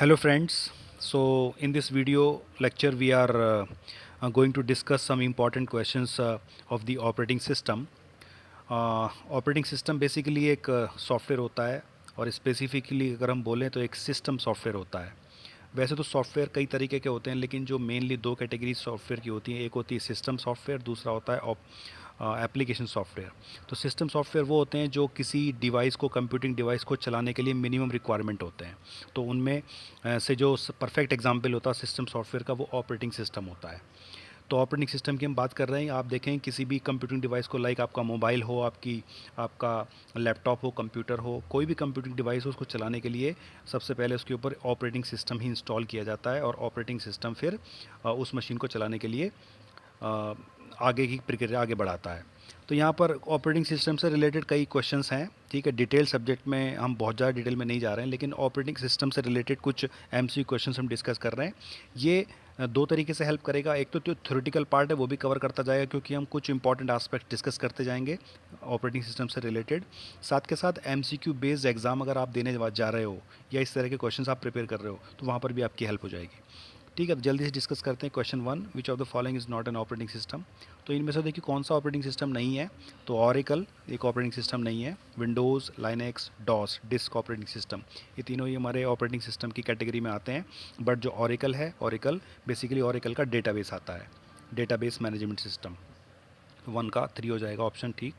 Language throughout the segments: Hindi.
Hello friends. So in this video lecture we are going to discuss some important questions of the operating system. Operating system basically एक सॉफ्टवेयर होता है और स्पेसिफिकली अगर हम बोलें तो एक सिस्टम सॉफ्टवेयर होता है। वैसे तो सॉफ्टवेयर कई तरीके के होते हैं लेकिन जो मेनली दो कैटेगरी सॉफ्टवेयर की होती हैं, एक होती है सिस्टम सॉफ्टवेयर, दूसरा होता है एप्लीकेशन सॉफ्टवेयर। तो सिस्टम सॉफ्टवेयर वो होते हैं जो किसी डिवाइस को, कंप्यूटिंग डिवाइस को चलाने के लिए मिनिमम रिक्वायरमेंट होते हैं। तो उनमें से जो परफेक्ट एग्जांपल होता है सिस्टम सॉफ्टवेयर का, वो ऑपरेटिंग सिस्टम होता है। तो ऑपरेटिंग सिस्टम की हम बात कर रहे हैं। आप देखें किसी भी कंप्यूटिंग डिवाइस को, लाइक आपका मोबाइल हो, आपका लैपटॉप हो, कंप्यूटर हो, कोई भी कंप्यूटिंग डिवाइस हो, उसको चलाने के लिए सबसे पहले उसके ऊपर ऑपरेटिंग सिस्टम ही इंस्टॉल किया जाता है और ऑपरेटिंग सिस्टम फिर उस मशीन को चलाने के लिए अ, आगे की प्रक्रिया आगे बढ़ाता है। तो यहाँ पर ऑपरेटिंग सिस्टम से रिलेटेड कई क्वेश्चंस हैं। ठीक है, डिटेल सब्जेक्ट में हम बहुत ज़्यादा डिटेल में नहीं जा रहे हैं, लेकिन ऑपरेटिंग सिस्टम से रिलेटेड कुछ एमसीक्यू क्वेश्चंस हम डिस्कस कर रहे हैं। ये दो तरीके से हेल्प करेगा। एक तो जो थ्योरेटिकल पार्ट है वो भी कवर करता जाएगा, क्योंकि हम कुछ इंपॉर्टेंट एस्पेक्ट डिस्कस करते जाएंगे ऑपरेटिंग सिस्टम से रिलेटेड। साथ के साथ एमसीक्यू बेस्ड एग्जाम अगर आप देने जा रहे हो या इस तरह के क्वेश्चंस आप प्रिपेयर कर रहे हो तो वहाँ पर भी आपकी हेल्प हो जाएगी। ठीक है, तो जल्दी से डिस्कस करते हैं। Question one, which of the following is not an operating system. तो इनमें से देखिए कौन सा ऑपरेटिंग सिस्टम नहीं है। तो ऑरेकल एक ऑपरेटिंग सिस्टम नहीं है, Windows, Linux, DOS, disk operating system, ये तीनों ही हमारे ऑपरेटिंग सिस्टम की कैटेगरी में आते हैं। बट जो ऑरेकल है, ऑरेकल बेसिकली ऑरेकल का डेटाबेस आता है, डेटाबेस मैनेजमेंट सिस्टम। वन का थ्री हो जाएगा ऑप्शन ठीक।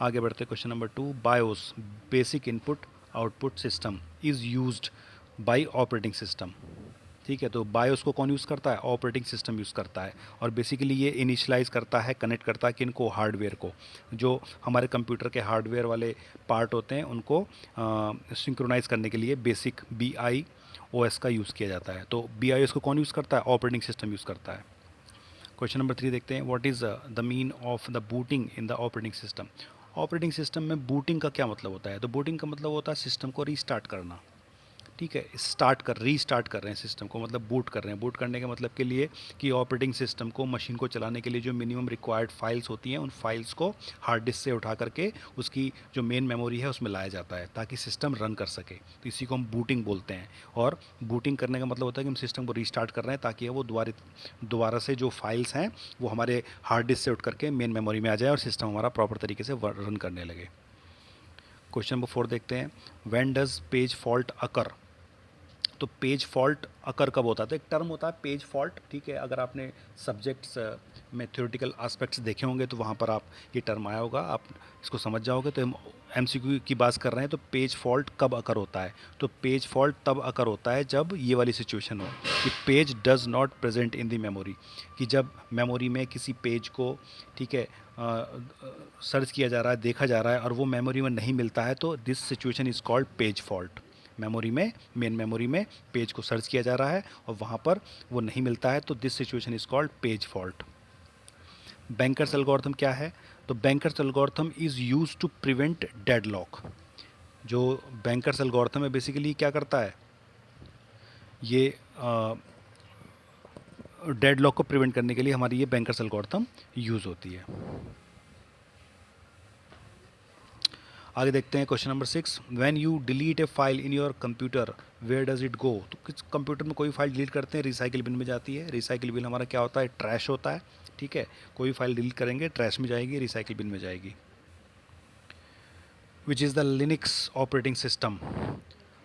आगे बढ़ते question number two, BIOS basic input output system is used by operating system. ठीक है, तो बायोस को कौन यूज़ करता है? ऑपरेटिंग सिस्टम यूज़ करता है। और बेसिकली ये इनिशियलाइज़ करता है, कनेक्ट करता है किनको? हार्डवेयर को। जो हमारे कंप्यूटर के हार्डवेयर वाले पार्ट होते हैं उनको सिंक्रोनाइज़ करने के लिए बेसिक BIOS का यूज़ किया जाता है। तो BIOS को कौन यूज़ करता है? ऑपरेटिंग सिस्टम यूज़ करता है। क्वेश्चन नंबर थ्री देखते हैं, what is the mean of the booting in the operating system. Operating system में बूटिंग का क्या मतलब होता है? तो बूटिंग का मतलब होता है सिस्टम को रीस्टार्ट करना। ठीक है, रीस्टार्ट कर रहे हैं सिस्टम को, मतलब बूट कर रहे हैं। बूट करने के मतलब के लिए कि ऑपरेटिंग सिस्टम को, मशीन को चलाने के लिए जो मिनिमम रिक्वायर्ड फाइल्स होती हैं, उन फाइल्स को हार्ड डिस्क से उठा करके उसकी जो मेन मेमोरी है उसमें लाया जाता है ताकि सिस्टम रन कर सके। तो इसी को हम बूटिंग बोलते हैं। और बूटिंग करने का मतलब होता है कि हम सिस्टम को रीस्टार्ट कर रहे हैं ताकि वो दोबारा से जो फाइल्स हैं वो हमारे हार्ड डिस्क से उठ करके मेन मेमोरी में आ जाए और सिस्टम हमारा प्रॉपर तरीके से रन करने लगे। क्वेश्चन नंबर फोर देखते हैं, व्हेन डज पेज फॉल्ट अकर। तो पेज फॉल्ट अकर कब होता है? तो एक टर्म होता है पेज फॉल्ट। ठीक है, अगर आपने सब्जेक्ट्स में थ्योरेटिकल एस्पेक्ट्स देखे होंगे तो वहाँ पर आप ये टर्म आया होगा, आप इसको समझ जाओगे। तो हम MCQ की बात कर रहे हैं। तो पेज फॉल्ट कब अकर होता है? तो पेज फॉल्ट तब अकर होता है जब ये वाली सिचुएशन हो कि page does not present in the memory, कि जब मेमोरी में किसी पेज को, ठीक है, सर्च किया जा रहा है, देखा जा रहा है और वो मेमोरी में नहीं मिलता है, तो this situation is called page fault. Memory में, मेन मेमोरी में पेज को सर्च किया जा रहा है और वहाँ पर वो नहीं मिलता है, तो this situation is called page fault. Banker's algorithm क्या है? तो banker's algorithm is use to prevent deadlock. जो बैंकर्स एल्गोरिथम है बेसिकली क्या करता है? ये डेडलॉक को प्रिवेंट करने के लिए हमारी ये बैंकर्स एल्गोरिथम यूज़ होती है। आगे देखते हैं question number six, when you delete a file in your computer where does it go. तो किस कंप्यूटर में कोई फाइल डिलीट करते हैं, रिसाइकिल बिन में जाती है। रिसाइकिल बिन हमारा क्या होता है? ट्रैश होता है। ठीक है, कोई फाइल डिलीट करेंगे ट्रैश में जाएगी, रिसाइकिल बिन में जाएगी। Which is the Linux operating system.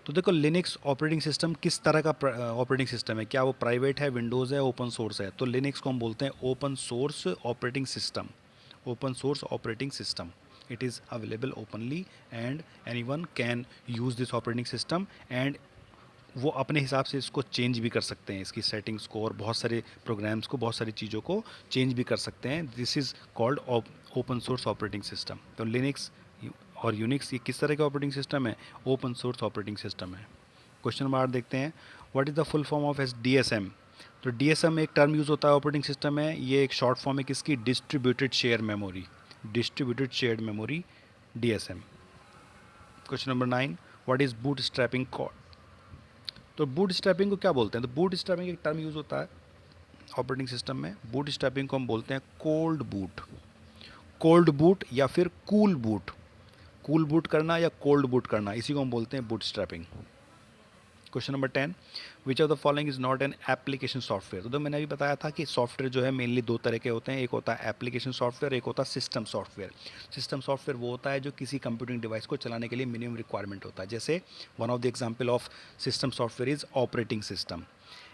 तो देखो, लिनक्स ऑपरेटिंग सिस्टम किस तरह का ऑपरेटिंग सिस्टम है? क्या वो प्राइवेट है, विंडोज़ है, ओपन सोर्स है? तो लिनक्स को हम बोलते हैं open source operating system. Open source operating system, it is available openly and any one can use this operating system. And वो अपने हिसाब से इसको चेंज भी कर सकते हैं, इसकी सेटिंग्स को और बहुत सारे प्रोग्राम्स को, बहुत सारी चीज़ों को चेंज भी कर सकते हैं। This is called open source operating system. तो लिनक्स और यूनिक्स ये किस तरह का ऑपरेटिंग सिस्टम है? ओपन सोर्स ऑपरेटिंग सिस्टम है। क्वेश्चन नंबर 8 देखते हैं, what is the full form of DSM। तो DSM एक टर्म यूज़ होता है, ऑपरेटिंग सिस्टम है। ये एक शॉर्ट फॉर्म है किसकी? Distributed share memory. Distributed shared memory, DSM। Question number 9, what is boot strapping called. तो बूट स्ट्रैपिंग को क्या बोलते हैं? तो बूट स्ट्रैपिंग एक टर्म यूज़ होता है ऑपरेटिंग सिस्टम में। बूट स्ट्रैपिंग को हम बोलते हैं कोल्ड बूट। कोल्ड बूट या फिर कूल बूट। कूल बूट करना या कोल्ड बूट करना, इसी को हम बोलते हैं boot strapping. Question number 10, which of the following is not an application software. तो मैंने अभी बताया था कि सॉफ्टवेयर जो है मेनली दो तरह के होते हैं, एक होता है एप्लीकेशन सॉफ्टवेयर, एक होता है सिस्टम सॉफ्टवेयर। सिस्टम सॉफ्टवेयर वो होता है जो किसी कंप्यूटिंग डिवाइस को चलाने के लिए मिनिमम रिक्वायरमेंट होता है। जैसे one of the example of system software is operating system.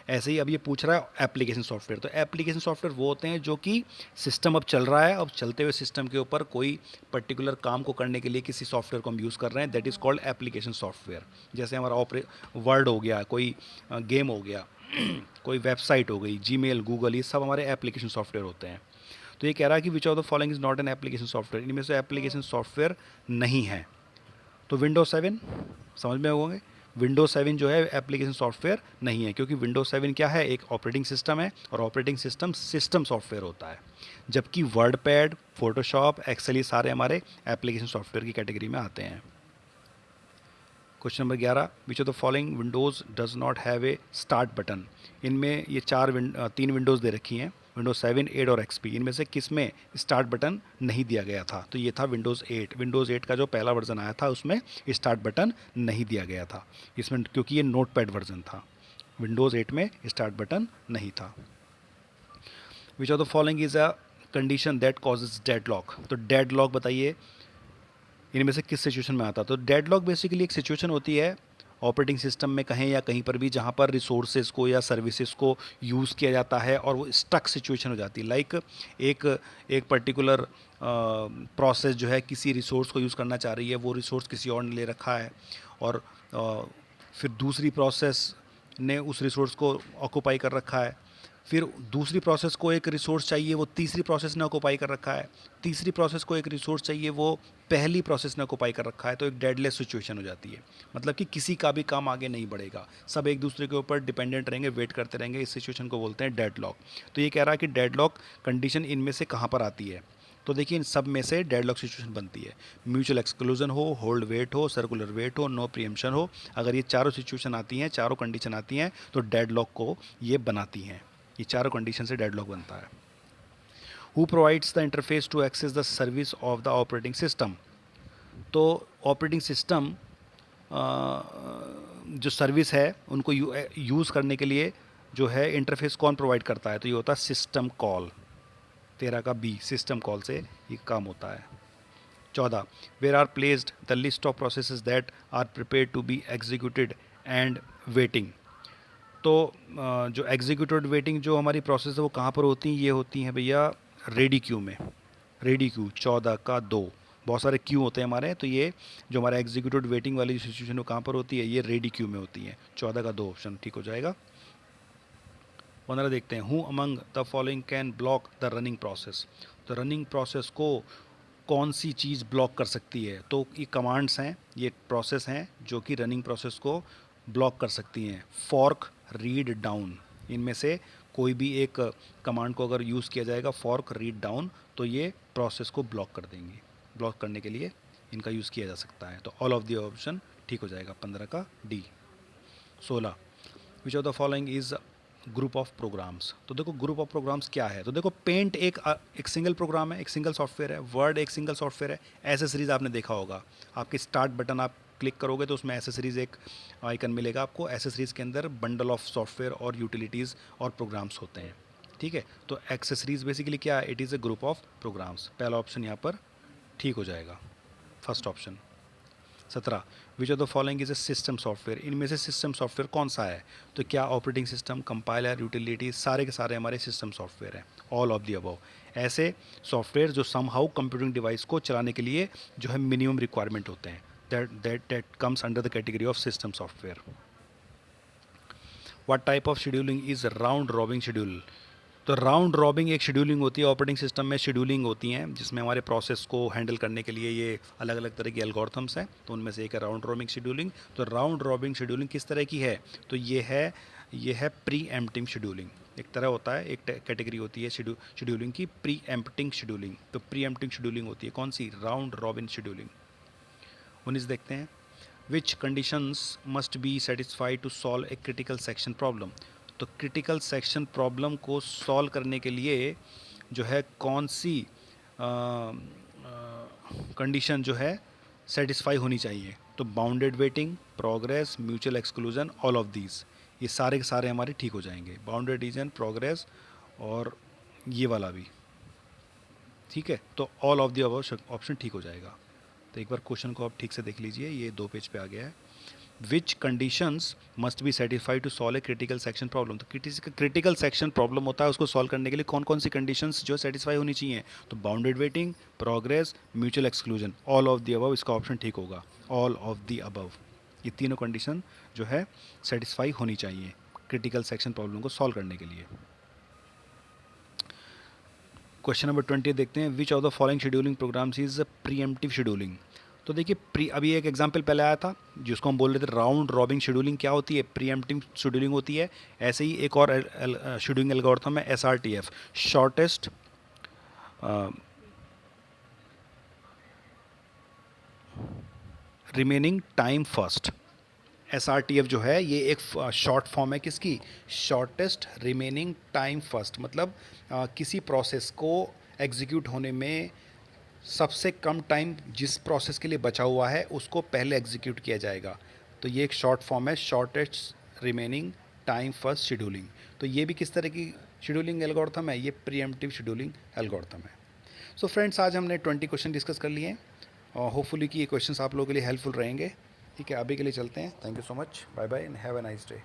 ऐसे ही अब ये पूछ रहा है एप्लीकेशन सॉफ्टवेयर, तो एप्लीकेशन सॉफ्टवेयर वो होते हैं जो कि सिस्टम अब चल रहा है, अब चलते हुए सिस्टम के ऊपर कोई पर्टिकुलर काम को करने के लिए किसी सॉफ्टवेयर को हम यूज़ कर रहे हैं, that is called application software. जैसे हमारा वर्ड हो गया, कोई गेम हो गया, कोई वेबसाइट हो गई, जीमेल, गूगल, ये सब हमारे एप्लीकेशन सॉफ्टवेयर होते हैं। तो ये कह रहा है कि विच of the following is not an application software, इनमें से एप्लीकेशन सॉफ्टवेयर नहीं है। तो विंडोज 7 समझ में होंगे, विंडोज 7 जो है एप्लीकेशन सॉफ्टवेयर नहीं है, क्योंकि विंडोज 7 क्या है, एक ऑपरेटिंग सिस्टम है, और ऑपरेटिंग सिस्टम सिस्टम सॉफ्टवेयर होता है। जबकि वर्ड पैड, फोटोशॉप, एक्सेल, ये सारे हमारे एप्लीकेशन सॉफ्टवेयर की कैटेगरी में आते हैं। Question number 11, which of the following Windows does not have a start button. इनमें ये तीन विंडोज़ दे रखी हैं, विंडोज़ 7, 8 और एक्सपी। इनमें से किस में स्टार्ट बटन नहीं दिया गया था? तो ये था विंडोज़ 8। विंडोज़ 8 का जो पहला वर्जन आया था उसमें स्टार्ट बटन नहीं दिया गया था इसमें, क्योंकि ये नोटपैड वर्जन था। विंडोज़ 8 में स्टार्ट बटन नहीं था। विच of the following is a condition that causes deadlock. तो डेडलॉक बताइए इनमें से किस सिचुएशन में आता है? तो डेडलॉक बेसिकली एक सिचुएशन होती है ऑपरेटिंग सिस्टम में कहीं या कहीं पर भी, जहाँ पर रिसोर्सेज को या सर्विसेज को यूज़ किया जाता है और वो स्टक सिचुएशन हो जाती है। लाइक एक एक पर्टिकुलर प्रोसेस जो है किसी रिसोर्स को यूज़ करना चाह रही है, वो रिसोर्स किसी और ने ले रखा है, और फिर दूसरी प्रोसेस ने उस रिसोर्स को ऑक्यूपाई कर रखा है, फिर दूसरी प्रोसेस को एक रिसोर्स चाहिए, वो तीसरी प्रोसेस ने ऑक्यूपाई कर रखा है, तीसरी प्रोसेस को एक रिसोर्स चाहिए, वो पहली प्रोसेस ने ऑक्यूपाई कर रखा है। तो एक डेडलेस सिचुएशन हो जाती है, मतलब कि किसी का भी काम आगे नहीं बढ़ेगा, सब एक दूसरे के ऊपर डिपेंडेंट रहेंगे, वेट करते रहेंगे। इस सिचुएशन को बोलते हैं डेडलॉक। तो ये कह रहा है कि डेडलॉक कंडीशन इनमें से कहाँ पर आती है? तो देखिए इन सब में से डेडलॉक सिचुएशन बनती है। म्यूचुअल एक्सक्लूजन हो, होल्ड वेट हो, सर्कुलर वेट हो, नो प्रीएम्पशन हो। अगर ये चारों सिचुएशन आती हैं, चारों कंडीशन आती हैं, तो डेडलॉक को ये बनाती हैं। ये चारों कंडीशन से डेडलॉक बनता है। Who provides the interface to access the service of the operating system. तो ऑपरेटिंग सिस्टम जो सर्विस है उनको यूज़ करने के लिए जो है इंटरफेस कौन प्रोवाइड करता है? तो ये होता है सिस्टम कॉल। 13 का बी, सिस्टम कॉल से ये काम होता है। 14, where are placed the list of processes that are prepared to be executed and waiting. तो जो एग्जीक्यूटेड वेटिंग जो हमारी प्रोसेस है वो कहाँ पर होती हैं? ये होती हैं भैया रेडी क्यू में। रेडी क्यू 14 का 2, बहुत सारे क्यू होते हैं हमारे, तो ये जो हमारा एग्जीक्यूटेड वेटिंग वाली सिचुएशन वो कहाँ पर होती है? ये रेडी क्यू में होती है। 14 का 2 ऑप्शन ठीक हो जाएगा। 15 देखते हैं, who among the following can block the running process. तो रनिंग प्रोसेस को कौन सी चीज़ ब्लॉक कर सकती है? तो ये कमांड्स हैं, ये प्रोसेस हैं जो कि रनिंग प्रोसेस को ब्लॉक कर सकती हैं। फॉर्क, रीड, डाउन, इनमें से कोई भी एक कमांड को अगर यूज़ किया जाएगा, फॉर्क, रीड, डाउन, तो ये प्रोसेस को ब्लॉक कर देंगी। ब्लॉक करने के लिए इनका यूज़ किया जा सकता है। तो ऑल ऑफ द ऑप्शन ठीक हो जाएगा। 15 का D. 16, which of the following is group of programs. तो देखो ग्रुप ऑफ प्रोग्राम्स क्या है? तो देखो पेंट एक सिंगल प्रोग्राम है, एक सिंगल सॉफ्टवेयर है। वर्ड एक सिंगल सॉफ्टवेयर है। एसेसरीज आपने देखा होगा, आपके स्टार्ट बटन आप क्लिक करोगे तो उसमें एसेसरीज एक आइकन मिलेगा आपको। एसेसरीज के अंदर बंडल ऑफ सॉफ्टवेयर और यूटिलिटीज़ और प्रोग्राम्स होते हैं, ठीक है। तो एक्सेसरीज बेसिकली क्या है? It is a group of programs. पहला ऑप्शन यहाँ पर ठीक हो जाएगा, first option. 17, which of the following is a system software. इनमें से सिस्टम सॉफ्टवेयर कौन सा है? तो क्या ऑपरेटिंग सिस्टम, कंपाइलर, यूटिलिटी, सारे के सारे हमारे सिस्टम सॉफ्टवेयर हैं। ऑल ऑफ दी अबव, ऐसे सॉफ्टवेयर जो समहाउ कंप्यूटिंग डिवाइस को चलाने के लिए जो है मिनिमम रिक्वायरमेंट होते हैं, that comes under the category of system software. What type of scheduling is round robbing schedule. तो राउंड रॉबिंग एक शेड्यूलिंग होती है। ऑपरेटिंग सिस्टम में शेड्यूलिंग होती हैं जिसमें हमारे प्रोसेस को हैंडल करने के लिए ये अलग अलग तरह की एल्गोरिथम्स हैं, तो उनमें से एक है राउंड रॉबिंग शेड्यूलिंग। तो राउंड रॉबिंग शेड्यूलिंग किस तरह की है? तो ये है प्री एम्प्टिंग शेड्यूलिंग। एक तरह होता है, एक कैटेगरी होती है शेड्यूलिंग की, प्री एम्प्टिंग शेड्यूलिंग। तो प्री एम्प्टिंग शेड्यूलिंग होती है कौन सी? Round robin scheduling. 19 देखते हैं, which conditions must be satisfied to solve a critical section problem. तो क्रिटिकल सेक्शन प्रॉब्लम को सॉल्व करने के लिए जो है कौन सी कंडीशन जो है सेटिस्फाई होनी चाहिए? तो bounded waiting, progress, mutual exclusion, all of these, ये सारे के सारे हमारे ठीक हो जाएंगे। बाउंडेड रीजन, प्रोग्रेस और ये वाला भी ठीक है, तो all of the above option ठीक हो जाएगा। तो एक बार क्वेश्चन को आप ठीक से देख लीजिए, ये 2 पेज पे आ गया है। Which conditions must be satisfied to solve a critical section problem. तो क्रिटिकल सेक्शन प्रॉब्लम होता है, उसको सॉल्व करने के लिए कौन कौन सी कंडीशंस जो सेटिस्फाई होनी चाहिए। तो bounded waiting, progress, mutual exclusion, all of the above, इसका ऑप्शन ठीक होगा, ऑल ऑफ द अबव। ये तीनों कंडीशन जो है सेटिस्फाई होनी चाहिए क्रिटिकल सेक्शन प्रॉब्लम को सॉल्व करने के लिए। क्वेश्चन नंबर 20 देखते हैं, which of the following scheduling programs is preemptive scheduling. तो देखिए अभी एक एग्जांपल पहले आया था जिसको हम बोल रहे थे राउंड रॉबिन शेड्यूलिंग, क्या होती है, प्रीएम्प्टिव शेड्यूलिंग होती है। ऐसे ही एक और शेड्यूलिंग एल्गोरिथम है SRTF, shortest remaining time first. SRTF जो है ये एक शॉर्ट फॉर्म है किसकी, शॉर्टेस्ट रिमेनिंग टाइम फर्स्ट। मतलब किसी प्रोसेस को एग्जीक्यूट होने में सबसे कम टाइम जिस प्रोसेस के लिए बचा हुआ है उसको पहले एग्जीक्यूट किया जाएगा। तो ये एक शॉर्ट फॉर्म है, shortest remaining time first scheduling. तो ये भी किस तरह की शेड्यूलिंग एल्गोरिथम है, ये प्रीएम्प्टिव शेड्यूलिंग एल्गोरिथम है। सो फ्रेंड्स, आज हमने 20 क्वेश्चन डिस्कस कर लिए हैं और होपफुली कि ये क्वेश्चंस आप लोगों के लिए हेल्पफुल रहेंगे। ठीक है, अभी के लिए चलते हैं। Thank you so much, bye bye and have a nice day.